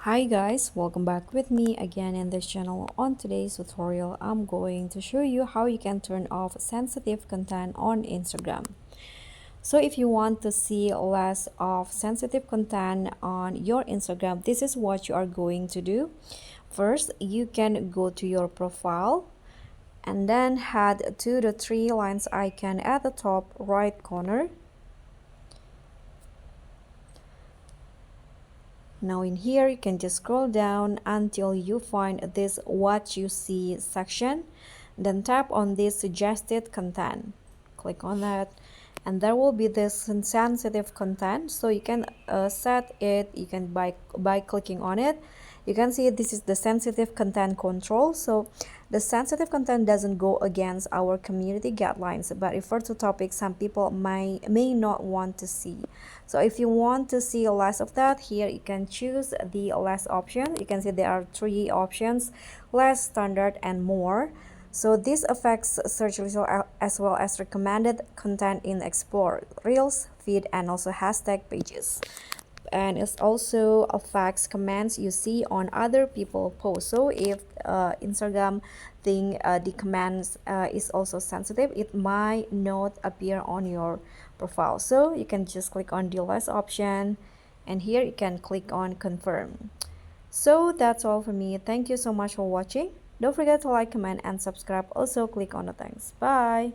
Hi guys, welcome back with me again in this channel. On today's tutorial, I'm going to show you how you can turn off sensitive content on Instagram. So if you want to see less of sensitive content on your Instagram, this is what you are going to do. First, you can go to your profile and then head to the three lines icon at the top right corner. Now in here, you can just scroll down until you find this what you see section. Then tap on this suggested content. Click on that and there will be this sensitive content. So you can set it, you can by clicking on it. You can see this is the sensitive content control. So the sensitive content doesn't go against our community guidelines, but refer to topics some people may not want to see. So if you want to see less of that, here you can choose the less option. You can see there are three options: less, standard, and more. So this affects search result as well as recommended content in Explore, Reels, feed, and also hashtag pages. And it also affects comments you see on other people posts. So if Instagram think the comments is also sensitive, it might not appear on your profile. So you can just click on the last option and here you can click on confirm. So that's all for me. Thank you so much for watching. Don't forget to like, comment, and subscribe. Also click on the thanks. Bye.